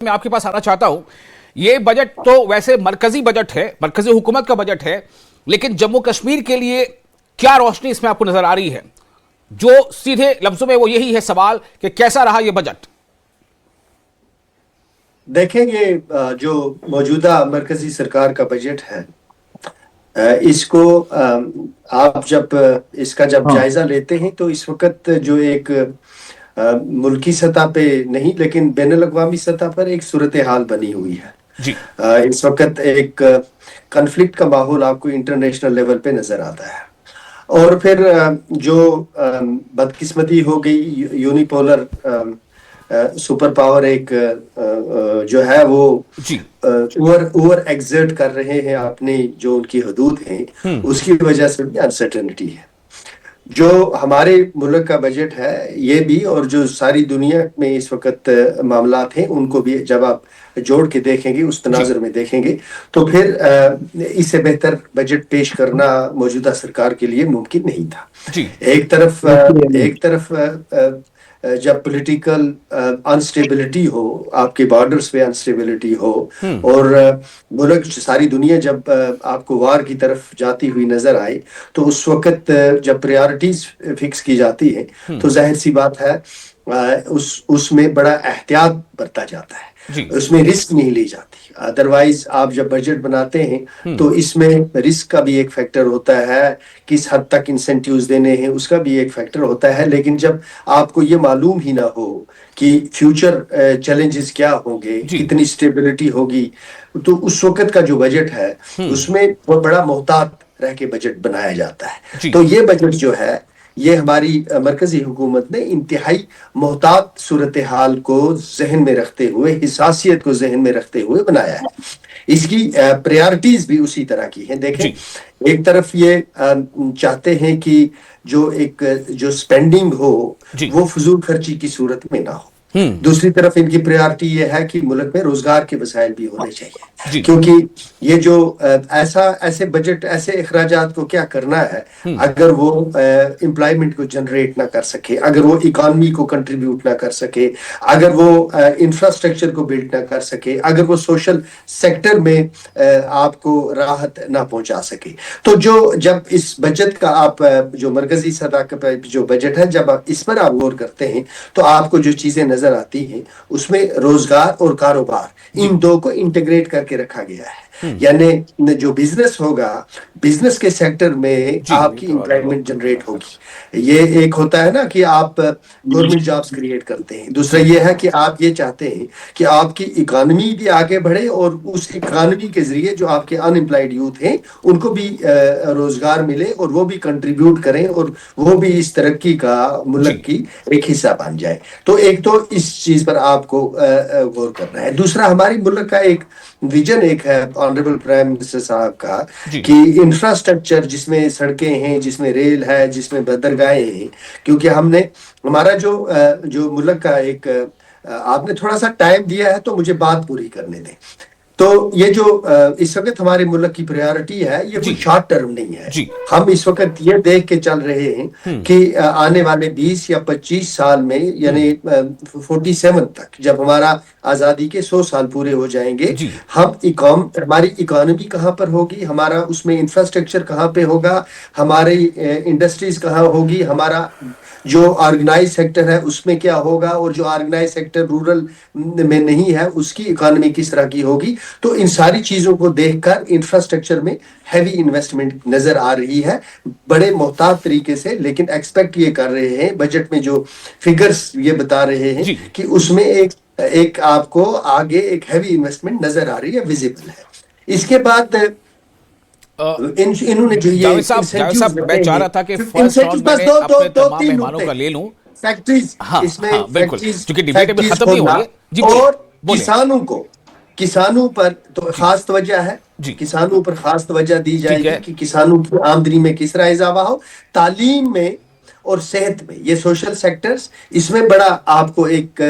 मैं आपके पास आना चाहता हूं। ये बजट तो वैसे मरकजी बजट है, मरकजी हुकूमत का बजट है, लेकिन जम्मू कश्मीर के लिए क्या रोशनी इसमें आपको नजर आ रही है? जो सीधे लफ्जों में वो यही है सवाल कि कैसा रहा ये बजट। देखें, ये जो मौजूदा मरकजी सरकार का बजट है, इसको आप जब इसका जायजा लेते हैं तो इस वक्त जो एक मुल्की सतह पे नहीं लेकिन बैनुल अक़वामी सतह पर एक सूरत हाल बनी हुई है। जी। इस वक्त एक कन्फ्लिक्ट का माहौल आपको इंटरनेशनल लेवल पे नजर आता है। और फिर जो बदकिस्मती हो गई, यूनिपोलर सुपर पावर एक जो है वो जी। ओवर एग्जर्ट कर रहे हैं अपनी जो उनकी हदूद हैं, उसकी वजह से भी अनसर्टेनिटी है। जो हमारे मुल्क का बजट है ये भी, और जो सारी दुनिया में इस वक्त मामलात हैं उनको भी जब आप जोड़ के देखेंगे, उस तनाजुर में देखेंगे, तो फिर इससे बेहतर बजट पेश करना मौजूदा सरकार के लिए मुमकिन नहीं था। जी। एक तरफ जब पॉलिटिकल अनस्टेबिलिटी हो, आपके बॉर्डर्स पे अनस्टेबिलिटी हो, और मुल्क सारी दुनिया जब आपको वार की तरफ जाती हुई नजर आए, तो उस वक्त जब प्रायोरिटीज फिक्स की जाती है तो जाहिर सी बात है उसमें बड़ा एहतियात बरता जाता है, उसमें रिस्क नहीं ली जाती। अदरवाइज आप जब बजट बनाते हैं तो इसमें रिस्क का भी एक फैक्टर होता है, किस हद तक इंसेंटिव्स देने हैं उसका भी एक फैक्टर होता है। लेकिन जब आपको ये मालूम ही ना हो कि फ्यूचर चैलेंजेस क्या होंगे, कितनी स्टेबिलिटी होगी, तो उस वक्त का जो बजट है उसमें बहुत बड़ा मोहतात रह के बजट बनाया जाता है। तो ये बजट जो है ये हमारी मरकजी हुकूमत ने इंतहाई मोहतात सूरत हाल को जहन में रखते हुए, हिसासियत को जहन में रखते हुए बनाया है। इसकी प्रायोरिटीज भी उसी तरह की हैं। देखें, एक तरफ ये चाहते हैं कि जो स्पेंडिंग हो वो फजूल खर्ची की सूरत में ना हो। दूसरी तरफ इनकी प्रायोरिटी ये है कि मुल्क में रोजगार के वसाइल भी होने चाहिए, क्योंकि ये जो ऐसे बजट, ऐसे अखराजात को क्या करना है अगर वो एम्प्लॉयमेंट को जनरेट ना कर सके, अगर वो इकॉनमी को कंट्रीब्यूट ना कर सके, अगर वो इंफ्रास्ट्रक्चर को बिल्ड ना कर सके, अगर वो सोशल सेक्टर में आपको राहत ना पहुंचा सके। तो जब इस बजट का आप जो मरकजी सतह का जो बजट है, जब आप इस पर आप गौर करते हैं तो आपको जो चीजें नजर आती हैं उसमें रोजगार और कारोबार, इन दो को इंटीग्रेट करके रखा गया है। यानी जो बिजनेस होगा, बिजनेस के सेक्टर में आपकी एम्प्लॉयमेंट जनरेट होगी। ये एक होता है ना कि आप गवर्नमेंट जॉब्स क्रिएट करते हैं, दूसरा ये है कि आप ये चाहते हैं कि आपकी इकोनॉमी भी आगे बढ़े और उस इकोनॉमी के जरिए जो आपके अनएम्प्लॉयड यूथ हैं उनको भी रोजगार मिले और वो भी कंट्रीब्यूट करें और वो भी इस तरक्की का मुल्क की एक हिस्सा बन जाए। तो एक तो इस चीज पर आपको गौर करना है। दूसरा, हमारी मुल्क का एक विजन एक है ऑनरेबल प्राइम मिनिस्टर साहब का कि इंफ्रास्ट्रक्चर, जिसमें सड़कें हैं, जिसमें रेल है, जिसमें बंदरगाहें हैं, क्योंकि हमारा जो मुल्क का एक आपने थोड़ा सा टाइम दिया है तो मुझे बात पूरी करने दें। तो ये जो इस वक्त हमारे मुल्क की प्रायोरिटी है ये कोई शॉर्ट टर्म नहीं है। हम इस वक्त ये देख के चल रहे हैं कि आने वाले 20 या 25 साल में, यानी 47 तक, जब हमारा आजादी के 100 साल पूरे हो जाएंगे, हमारी इकोनॉमी कहाँ पर होगी, हमारा उसमें इंफ्रास्ट्रक्चर कहाँ पे होगा, हमारी इंडस्ट्रीज कहाँ होगी, हमारा जो ऑर्गेनाइज सेक्टर है उसमें क्या होगा, और जो ऑर्गेनाइज सेक्टर रूरल में नहीं है उसकी इकोनॉमी किस तरह की होगी। तो इन सारी चीजों को देखकर इंफ्रास्ट्रक्चर में हैवी इन्वेस्टमेंट नजर आ रही है, बड़े मोहतात तरीके से। लेकिन एक्सपेक्ट ये कर रहे हैं, बजट में जो फिगर्स ये बता रहे हैं कि उसमें एक आपको आगे एक हैवी इन्वेस्टमेंट नजर आ रही है, विजिबल है। इसके बाद इन्होंने जो ये साहब मैं चाह रहा था कि फर्स्ट राउंड में अपने तमाम मेहमानों का ले लूं। फैक्ट्रीज, इसमें फैक्ट्रीज खत्म नहीं हो रही, और किसानों पर तो खास तवज्जो है, किसानों पर खास तवज्जो दी जाएगी कि किसानों की आमदनी में किस तरह इजाफा हो, तालीम में और सेहत में, ये सोशल सेक्टर्स, इसमें बड़ा आपको एक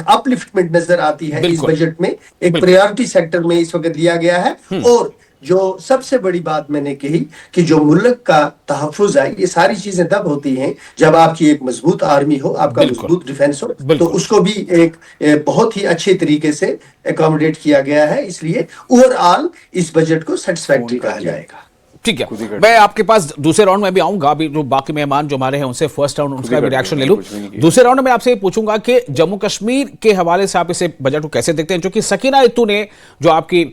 अपलिफ्टमेंट नजर आती है इस बजट में, एक प्रायोरिटी सेक्टर में इस वक्त दिया गया है। और जो सबसे बड़ी बात मैंने कही कि जो मुल्क का तहफ़्फ़ुज़ है, ये सारी चीजें तब होती हैं जब आपकी एक मजबूत आर्मी हो, आपका बिल्कुल मजबूत डिफेंस हो। तो बिल्कुल। उसको भी एक बहुत ही अच्छे तरीके से एकोमोडेट किया गया है, इसलिए ओवरऑल इस बजट को सेटिस्फैक्ट्री कहा जाएगा। ठीक है, मैं आपके पास दूसरे राउंड में भी आऊंगा। अभी जो बाकी मेहमान जो हमारे हैं उनसे फर्स्ट राउंड उनका भी रिएक्शन ले लूं। दूसरे राउंड में आपसे ये पूछूंगा कि जम्मू कश्मीर के हवाले से आप इसे बजट को कैसे देखते हैं, क्योंकि सकीना इत्तू ने जो आपकी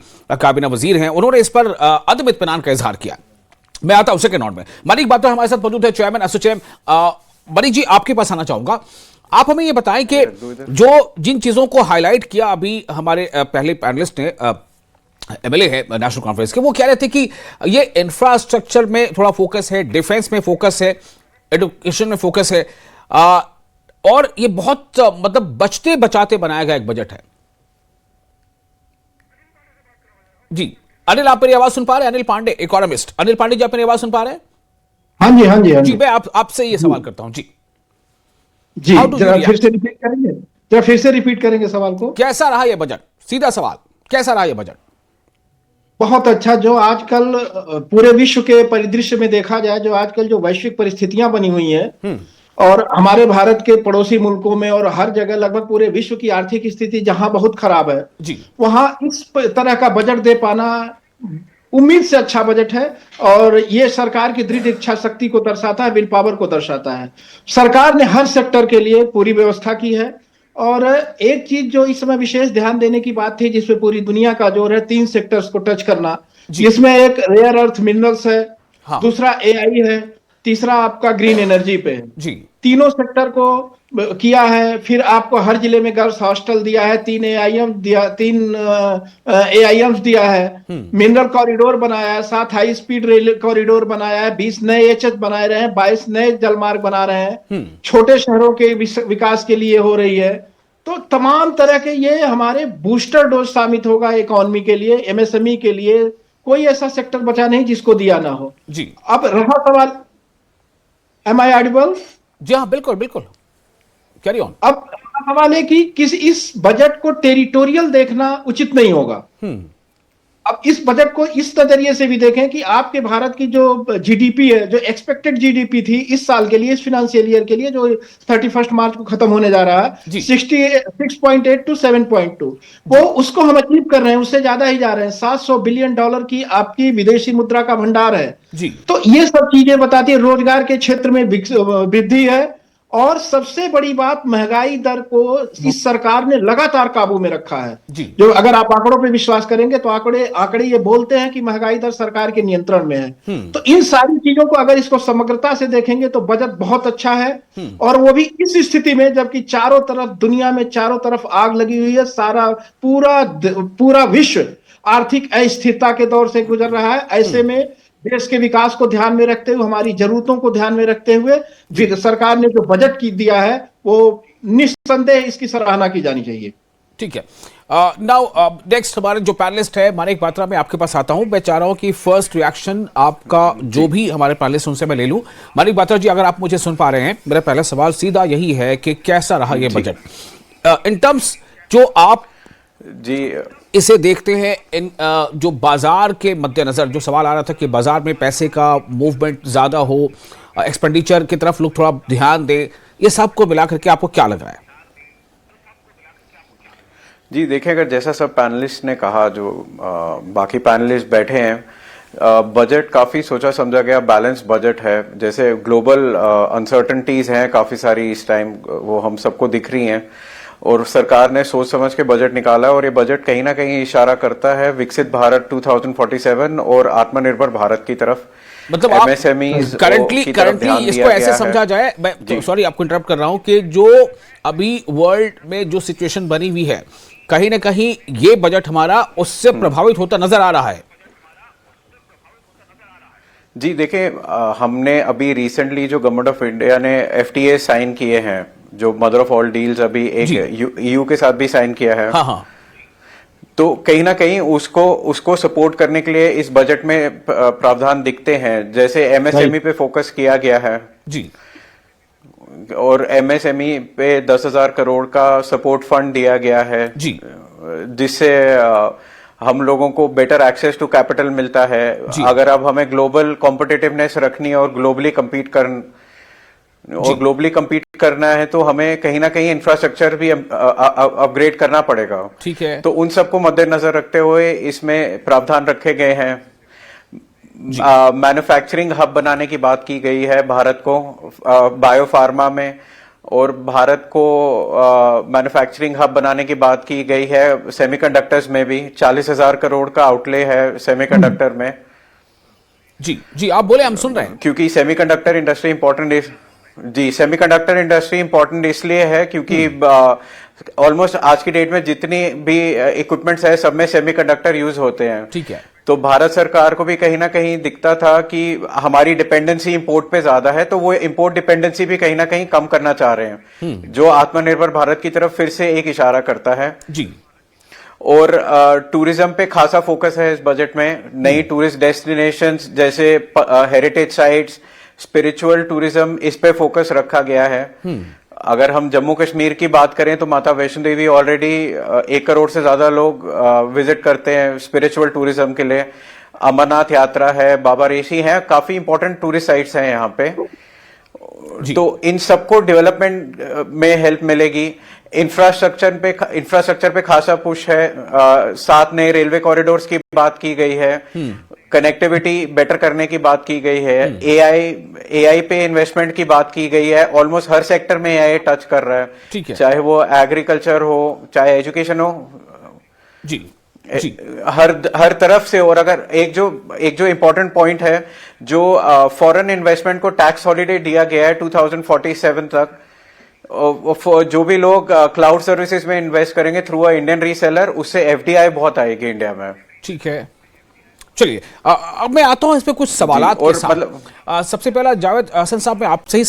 काबीना वजीर हैं उन्होंने इस पर अदम इत्मीनान का इजहार किया। मैं आता हूं सेकंड राउंड में। मलिक बातो हमारे साथ मौजूद है, चेयरमैन एसोचैम। मलिक जी, आपके पास आना चाहूंगा। आप हमें ये बताएं कि जो जिन चीजों को हाईलाइट किया अभी हमारे पहले पैनलिस्ट ने, एमएलए है नेशनल कॉन्फ्रेंस के, वो कह रहे थे कि ये इंफ्रास्ट्रक्चर में थोड़ा फोकस है, डिफेंस में फोकस है, एजुकेशन में फोकस है, और ये बहुत मतलब बचते बचाते बनाया गया एक बजट है। जी अनिल, आप मेरी आवाज सुन पा रहे हैं? अनिल पांडे, इकोनॉमिस्ट। अनिल पांडे जी, आप मेरी आवाज सुन पा रहे हैं? हाँ जी, हाँ जी, हाँ जी, जी। मैं आपसे ये सवाल करता हूं। जी जी, हाउ डू यू जरा फिर रिएक्ट? से रिपीट करेंगे, जरा फिर से रिपीट करेंगे सवाल को। कैसा रहा ये बजट? सीधा सवाल, कैसा रहा ये बजट? बहुत अच्छा। जो आजकल पूरे विश्व के परिदृश्य में देखा जाए, जो आजकल जो वैश्विक परिस्थितियां बनी हुई हैं और हमारे भारत के पड़ोसी मुल्कों में और हर जगह लगभग पूरे विश्व की आर्थिक स्थिति जहां बहुत खराब है, जी वहां इस तरह का बजट दे पाना उम्मीद से अच्छा बजट है। और ये सरकार की दृढ़ इच्छा शक्ति को दर्शाता है, विल पावर को दर्शाता है। सरकार ने हर सेक्टर के लिए पूरी व्यवस्था की है। और एक चीज जो इस समय विशेष ध्यान देने की बात थी, जिसपे पूरी दुनिया का जोर है, 3 सेक्टर्स को टच करना, जिसमें एक रेयर अर्थ मिनरल्स है, हाँ दूसरा एआई है, तीसरा आपका ग्रीन एनर्जी पे है। जी तीनों सेक्टर को किया है। फिर आपको हर जिले में गर्ल्स हॉस्टल दिया है, 3 एआईएम दिया, 3 एआईएम्स दिया है, मिनरल कॉरिडोर बनाया है, 7 हाई स्पीड रेल कॉरिडोर बनाया है, 20 नए एचएच बनाए रहे हैं, 22 नए जलमार्ग बना रहे हैं, छोटे शहरों के विकास के लिए हो रही है। तो तमाम तरह के ये हमारे बूस्टर डोज साबित होगा इकोनॉमी के लिए, एमएसएमई के लिए। कोई ऐसा सेक्टर बचा नहीं जिसको दिया ना हो। जी अब रहा सवाल, एम आई ऑडिबल? जी हाँ, बिल्कुल बिल्कुल, कैरी ऑन। अब सवाल है कि इस बजट को टेरिटोरियल देखना उचित नहीं होगा। अब इस बजट को इस नजरिए से भी देखें कि आपके भारत की जो जीडीपी है, जो एक्सपेक्टेड जीडीपी थी इस साल के लिए, इस फाइनेंशियल ईयर के लिए, जो 31 मार्च को खत्म होने जा रहा है, जी 6.8 टू 7.2, वो उसको हम अचीव कर रहे हैं, उससे ज्यादा ही जा रहे हैं। $700 बिलियन की आपकी विदेशी मुद्रा का भंडार है। जी तो ये सब चीजें बताती है, रोजगार के क्षेत्र में वृद्धि है। और सबसे बड़ी बात, महंगाई दर को इस सरकार ने लगातार काबू में रखा है। जी जो अगर आप आंकड़ों पे विश्वास करेंगे तो आंकड़े ये बोलते हैं कि महंगाई दर सरकार के नियंत्रण में है। तो इन सारी चीजों को अगर इसको समग्रता से देखेंगे तो बजट बहुत अच्छा है। और वो भी इस स्थिति में जबकि चारों तरफ दुनिया में चारों तरफ आग लगी हुई है, सारा पूरा विश्व आर्थिक अस्थिरता के दौर से गुजर रहा है। ऐसे में देश के विकास को ध्यान में रखते हुए, हमारी जरूरतों को ध्यान में रखते हुए सरकार ने जो बजट की दिया है, वो निस्संदेह इसकी सराहना की जानी चाहिए। ठीक है। नाउ नेक्स्ट हमारे जो पैनलिस्ट है मानिक बात्रा, मैं आपके पास आता हूं। मैं चाह रहा हूं कि फर्स्ट रिएक्शन आपका जो भी हमारे पैनलिस्ट उनसे मैं ले लूं। मानिक बात्रा जी, अगर आप मुझे सुन पा रहे हैं, मेरा पहला सवाल सीधा यही है कि कैसा रहा ये बजट इन टर्म्स जो आप जी इसे देखते हैं, इन जो बाजार के मद्देनजर जो सवाल आ रहा था कि बाजार में पैसे का मूवमेंट ज्यादा हो, एक्सपेंडिचर की तरफ लोग थोड़ा ध्यान दे, ये सब को मिलाकर के आपको क्या लग रहा है? जी देखिए, अगर जैसा सब पैनलिस्ट ने कहा, जो बाकी पैनलिस्ट बैठे हैं, बजट काफ़ी सोचा समझा गया, बैलेंस बजट है। जैसे ग्लोबल अनसर्टनिटीज़ हैं काफ़ी सारी इस टाइम, वो हम सबको दिख रही हैं, और सरकार ने सोच समझ के बजट निकाला। और ये बजट कहीं ना कहीं इशारा करता है विकसित भारत 2047 और आत्मनिर्भर भारत की तरफ। मतलब MSMEs करंटली इसको ऐसे समझा जाए, मैं सॉरी आपको इंटरप्ट कर रहा हूं, कि जो अभी वर्ल्ड में जो सिचुएशन बनी हुई है, कहीं ना कहीं ये बजट हमारा उससे प्रभावित होता नजर आ रहा है। जी देखिए, हमने अभी रिसेंटली जो गवर्नमेंट ऑफ इंडिया ने FTA साइन किए हैं, जो मदर ऑफ ऑल डील्स, अभी एक EU के साथ भी साइन किया है। हाँ हाँ। तो कहीं ना कहीं उसको सपोर्ट करने के लिए इस बजट में प्रावधान दिखते हैं। जैसे MSME पे फोकस किया गया है जी, और MSME पे 10,000 करोड़ का सपोर्ट फंड दिया गया है जी, जिससे हम लोगों को बेटर एक्सेस टू कैपिटल मिलता है। अगर अब हमें ग्लोबल कॉम्पिटिटिवनेस रखनी है और ग्लोबली compete करना है तो हमें कहीं ना कहीं इंफ्रास्ट्रक्चर भी अपग्रेड करना पड़ेगा। ठीक है। तो उन सबको मद्देनजर रखते हुए इसमें प्रावधान रखे गए हैं। मैन्युफैक्चरिंग हब बनाने की बात की गई है भारत को बायोफार्मा में, और भारत को मैन्युफैक्चरिंग हब बनाने की बात की गई है सेमीकंडक्टर्स में भी। 40,000 करोड़ का आउटले है सेमीकंडक्टर में। जी आप बोले, हम सुन रहे हैं। क्योंकि सेमीकंडक्टर इंडस्ट्री इंपॉर्टेंट इसलिए है क्योंकि ऑलमोस्ट आज की डेट में जितनी भी इक्विपमेंट्स है सब में सेमीकंडक्टर यूज होते हैं। ठीक है। तो भारत सरकार को भी कहीं ना कहीं दिखता था कि हमारी डिपेंडेंसी इंपोर्ट पे ज्यादा है, तो वो इंपोर्ट डिपेंडेंसी भी कहीं ना कहीं कम करना चाह रहे हैं, जो आत्मनिर्भर भारत की तरफ फिर से एक इशारा करता है। जी। और टूरिज्म पे खासा फोकस है इस बजट में। नई टूरिस्ट डेस्टिनेशंस जैसे हेरिटेज साइट्स, स्पिरिचुअल टूरिज्म, इस पे फोकस रखा गया है। अगर हम जम्मू कश्मीर की बात करें तो माता वैष्णो देवी ऑलरेडी 1 करोड़ से ज्यादा लोग विजिट करते हैं स्पिरिचुअल टूरिज्म के लिए। अमरनाथ यात्रा है, बाबा ऋषि है, काफी इंपॉर्टेंट टूरिस्ट साइट्स हैं यहाँ पे। तो इन सबको डेवलपमेंट में हेल्प मिलेगी। इंफ्रास्ट्रक्चर पे खासा पुश है। 7 नए रेलवे कॉरिडोर्स की बात की गई है। कनेक्टिविटी बेटर करने की बात की गई है। एआई पे इन्वेस्टमेंट की बात की गई है। ऑलमोस्ट हर सेक्टर में एआई टच कर रहा है। ठीक है। चाहे वो एग्रीकल्चर हो, चाहे एजुकेशन हो। जी। हर तरफ से। और अगर एक जो इंपॉर्टेंट पॉइंट है, जो फॉरेन इन्वेस्टमेंट को टैक्स हॉलिडे दिया गया है 2047 तक। जो भी लोग क्लाउड सर्विसेज में इन्वेस्ट करेंगे थ्रू अ इंडियन रीसेलर, उससे एफडीआई बहुत आएगी इंडिया में। ठीक है। चलिए अब मैं आता हूं इस पे कुछ सवालात के साथ। सबसे पहला जावेद हसन साहब, मैं आपसे ही